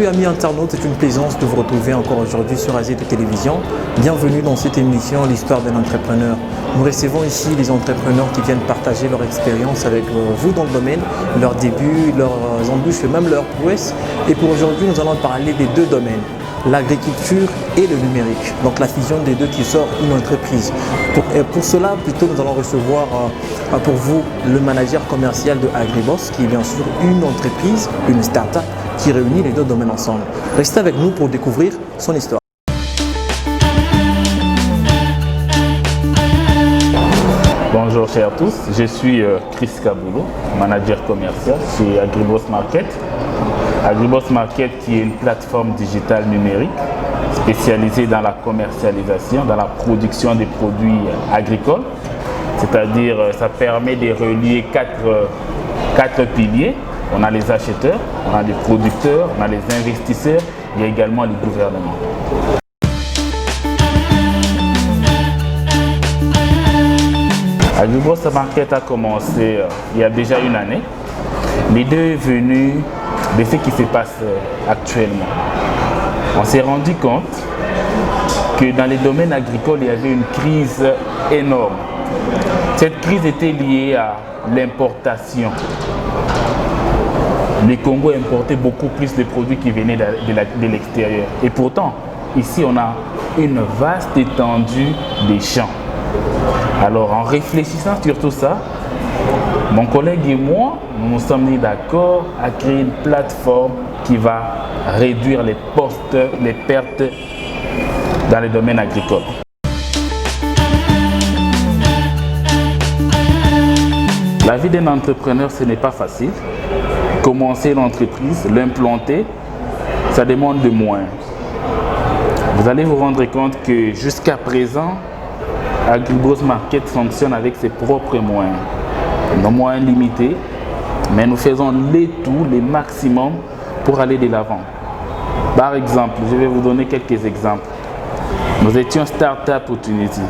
amis internautes, c'est une plaisance de vous retrouver encore aujourd'hui sur AZ Télévision. Bienvenue dans cette émission, l'histoire d'un entrepreneur. Nous recevons ici les entrepreneurs qui viennent partager leur expérience avec vous dans le domaine, leurs débuts, leurs embûches et même leurs prouesses. Et pour aujourd'hui, nous allons parler des deux domaines, l'agriculture et le numérique. Donc la fusion des deux qui sort une entreprise. Pour cela, plutôt, nous allons recevoir pour vous le manager commercial de Agriboss, qui est bien sûr une entreprise, une start-up qui réunit les deux domaines ensemble. Restez avec nous pour découvrir son histoire. Bonjour chers tous, je suis Chris Kaboulou, manager commercial chez Agriboss Market. Agriboss Market qui est une plateforme digitale numérique spécialisée dans la commercialisation, dans la production des produits agricoles. C'est-à-dire, ça permet de relier quatre piliers. On a les acheteurs, on a les producteurs, on a les investisseurs et également les gouvernements. Agriboss Market a commencé il y a déjà une année. L'idée est venue de ce qui se passe actuellement. On s'est rendu compte que dans les domaines agricoles, il y avait une crise énorme. Cette crise était liée à l'importation. Le Congo importait beaucoup plus de produits qui venaient de l'extérieur. Et pourtant, ici, on a une vaste étendue des champs. Alors, en réfléchissant sur tout ça, mon collègue et moi, nous nous sommes mis d'accord à créer une plateforme qui va réduire les pertes dans les domaines agricoles. La vie d'un entrepreneur, ce n'est pas facile. Commencer l'entreprise, l'implanter, ça demande de moyens. Vous allez vous rendre compte que jusqu'à présent, Agriboss Market fonctionne avec ses propres moyens. Nos moyens limités, mais nous faisons les maximums pour aller de l'avant. Par exemple, je vais vous donner quelques exemples. Nous étions start-up au Tunisie.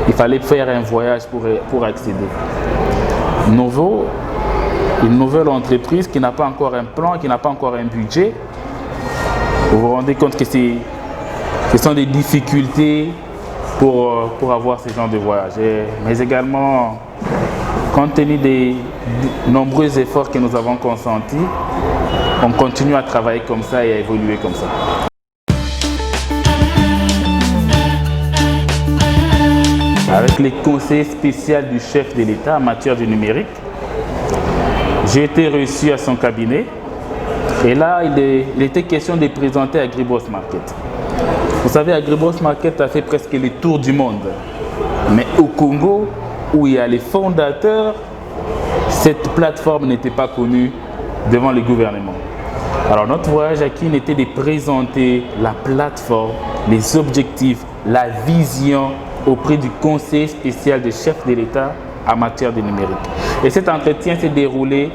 Il fallait faire un voyage pour accéder. Une nouvelle entreprise qui n'a pas encore un plan, qui n'a pas encore un budget. Vous vous rendez compte que ce sont des difficultés pour avoir ce genre de voyage. Mais également, compte tenu des nombreux efforts que nous avons consentis, on continue à travailler comme ça et à évoluer comme ça. Avec les conseillers spéciaux du chef de l'État en matière du numérique, j'ai été reçu à son cabinet et là, il était question de présenter Agriboss Market. Vous savez, Agriboss Market a fait presque le tour du monde. Mais au Congo, où il y a les fondateurs, cette plateforme n'était pas connue devant le gouvernement. Alors notre voyage à Kin était de présenter la plateforme, les objectifs, la vision auprès du conseiller spécial du chef de l'État en matière de numérique. Et cet entretien s'est déroulé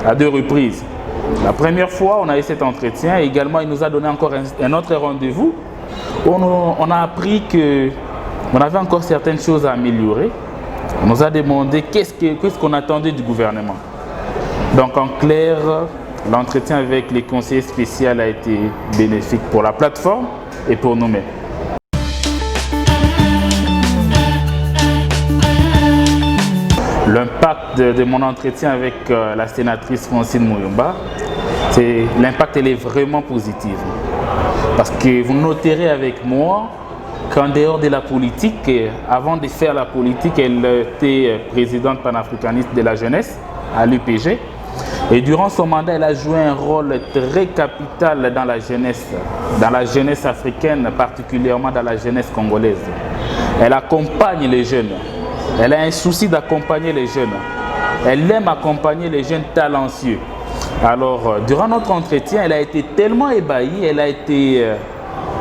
à 2 reprises. La première fois, on a eu cet entretien et également il nous a donné encore un autre rendez-vous. On a appris qu'on avait encore certaines choses à améliorer. On nous a demandé qu'est-ce qu'on attendait du gouvernement. Donc en clair, l'entretien avec les conseillers spéciaux a été bénéfique pour la plateforme et pour nous-mêmes. L'impact de mon entretien avec la sénatrice Francine Mouyomba, l'impact est vraiment positif. Parce que vous noterez avec moi qu'en dehors de la politique, avant de faire la politique, elle était présidente panafricaniste de la jeunesse à l'UPG. Et durant son mandat, elle a joué un rôle très capital dans la jeunesse africaine, particulièrement dans la jeunesse congolaise. Elle accompagne les jeunes. Elle a un souci d'accompagner les jeunes. Elle aime accompagner les jeunes talentueux. Alors, durant notre entretien, elle a été tellement ébahie, elle a été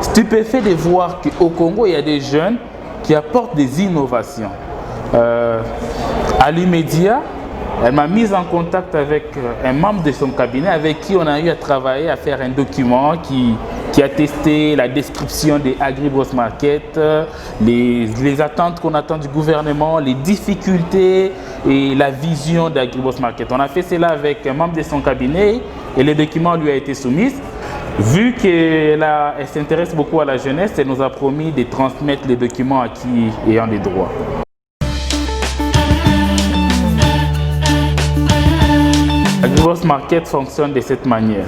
stupéfaite de voir qu'au Congo, il y a des jeunes qui apportent des innovations. À l'immédiat, elle m'a mis en contact avec un membre de son cabinet avec qui on a eu à travailler, à faire un document qui a testé la description des Agriboss Market, les attentes qu'on attend du gouvernement, les difficultés et la vision d'Agriboss Market. On a fait cela avec un membre de son cabinet et le document lui a été soumis. Vu qu'elle s'intéresse beaucoup à la jeunesse, elle nous a promis de transmettre les documents acquis ayant des droits. AgriBoss Market fonctionne de cette manière.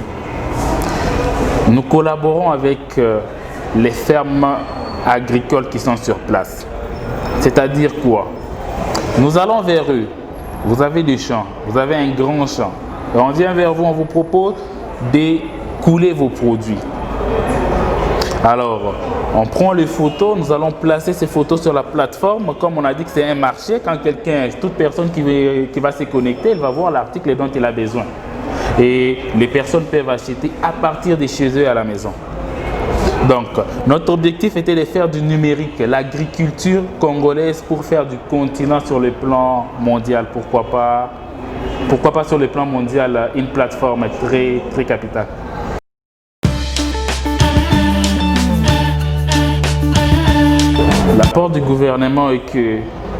Nous collaborons avec les fermes agricoles qui sont sur place. C'est-à-dire quoi? Nous allons vers eux. Vous avez des champs, vous avez un grand champ. Et on vient vers vous, on vous propose de couler vos produits. Alors, on prend les photos, nous allons placer ces photos sur la plateforme. Comme on a dit que c'est un marché, quand toute personne qui va se connecter, elle va voir l'article dont elle a besoin. Et les personnes peuvent acheter à partir de chez eux à la maison. Donc, notre objectif était de faire du numérique, l'agriculture congolaise pour faire du continent sur le plan mondial. Pourquoi pas sur le plan mondial, une plateforme très, très capitale. L'apport du gouvernement est que,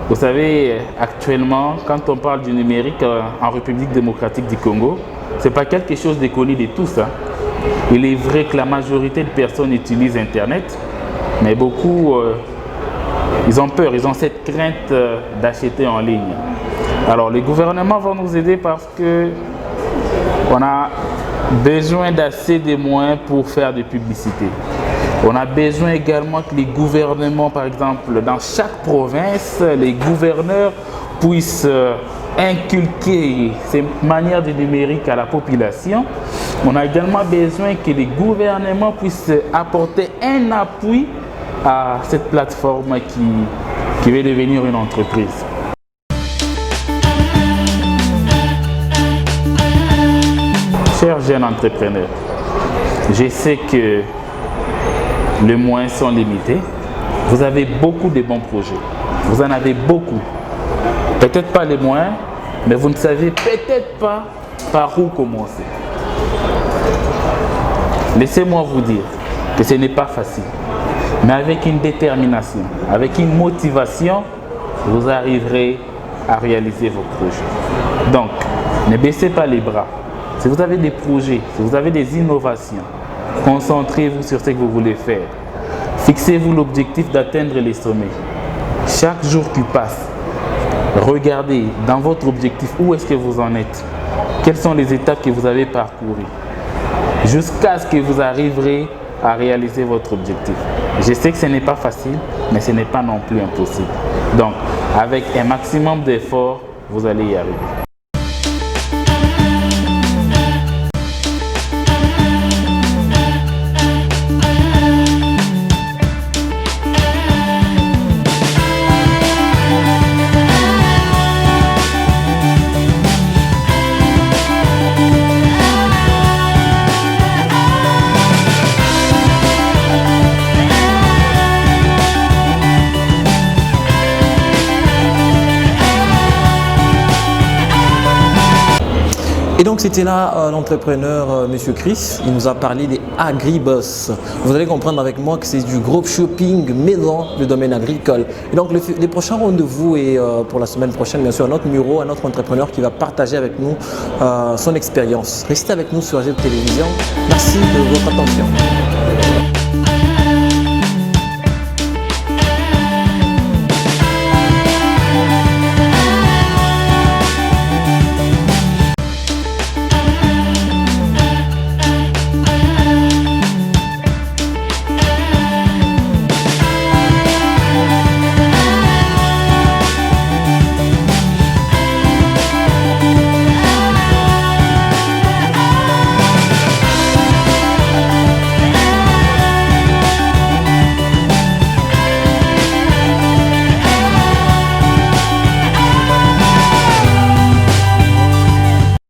vous savez, actuellement, quand on parle du numérique en République démocratique du Congo, ce n'est pas quelque chose de connu de tous. Il est vrai que la majorité de personnes utilisent Internet, mais beaucoup, ils ont peur, ils ont cette crainte d'acheter en ligne. Alors, le gouvernement va nous aider parce qu'on a besoin d'assez de moyens pour faire des publicités. On a besoin également que les gouvernements, par exemple, dans chaque province, les gouverneurs puissent inculquer ces manières de numérique à la population. On a également besoin que les gouvernements puissent apporter un appui à cette plateforme qui va devenir une entreprise. Chers jeunes entrepreneurs, je sais que les moyens sont limités. Vous avez beaucoup de bons projets. Vous en avez beaucoup. Peut-être pas les moyens, mais vous ne savez peut-être pas par où commencer. Laissez-moi vous dire que ce n'est pas facile. Mais avec une détermination, avec une motivation, vous arriverez à réaliser vos projets. Donc, ne baissez pas les bras. Si vous avez des projets, si vous avez des innovations, concentrez-vous sur ce que vous voulez faire. Fixez-vous l'objectif d'atteindre les sommets. Chaque jour qui passe, regardez dans votre objectif où est-ce que vous en êtes. Quelles sont les étapes que vous avez parcourues jusqu'à ce que vous arriverez à réaliser votre objectif. Je sais que ce n'est pas facile, mais ce n'est pas non plus impossible. Donc, avec un maximum d'efforts, vous allez y arriver. Et donc c'était là l'entrepreneur Monsieur Chris, il nous a parlé des AgriBoss. Vous allez comprendre avec moi que c'est du groupe shopping mais dans le domaine agricole. Et donc les prochains rendez-vous est pour la semaine prochaine, bien sûr, un autre numéro, un autre entrepreneur qui va partager avec nous son expérience. Restez avec nous sur AZ Télévision. Merci de votre attention.